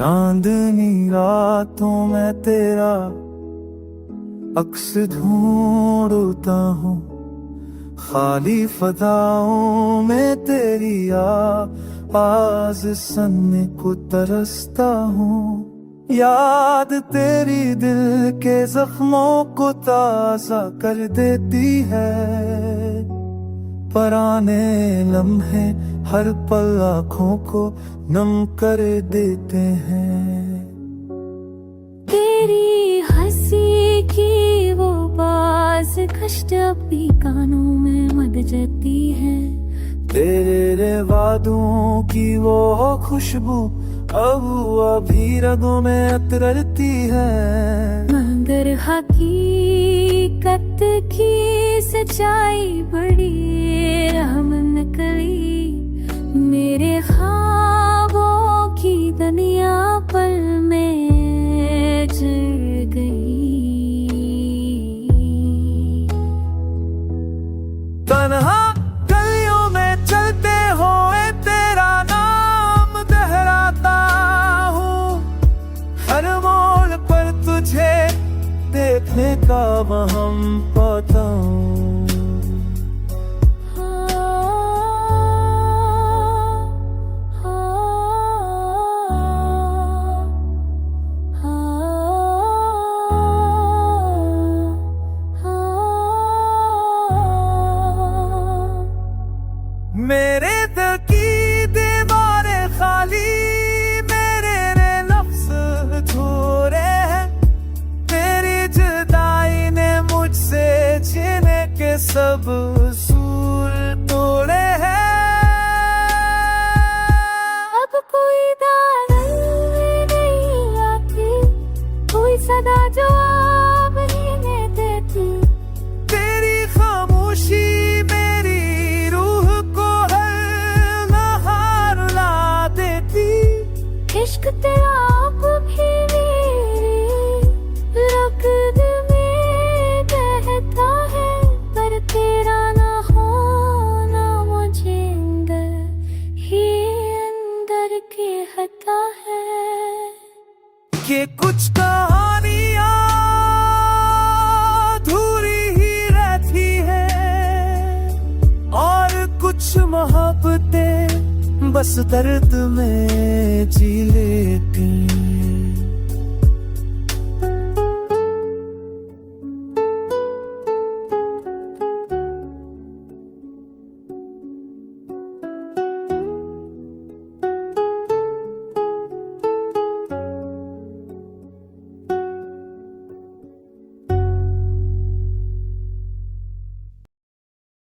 चांदनी रातों में तेरा अक्स ढूंढता हूँ, खाली फदाओं में तेरी आवाज सुनने को तरसता हूँ। याद तेरी दिल के जख्मों को ताज़ा कर देती है, पुराने लम्हे हर पल आँखों को नम कर देते हैं। तेरी हंसी की वो बाज कष्ट अपनी कानों में मद जाती है, तेरे वादों की वो खुशबू अब अभी रगों में उतरती है। मगर हकीकत की सच्चाई बड़ी रहम निकली, मेरे ख्वाबों की दुनिया पल में जल गई। तन्हा गलियों में चलते हुए तेरा नाम दोहराता हूँ, हर मोड़ पर तुझे देखने का वहम पाता हूँ। मेरे दिल की दीवारें खाली, मेरे लफ्ज अधूरे हैं, तेरी जुदाई ने मुझसे जीने के सब उसूल तोड़े हैं। अब कोई दारल नहीं आती, कोई सदा जवाब ही नहीं देती, तेरी खामोशी मेरी रूह को हर नहार ला देती। इश्क तेरा अब भी मेरी रगत में बहता है, पर तेरा ना होना मुझे अंदर ही अंदर के हता है। कि कुछ कहानियां अधूरी ही रहती है, और कुछ मोहब्बतें बस दर्द में जी लेती।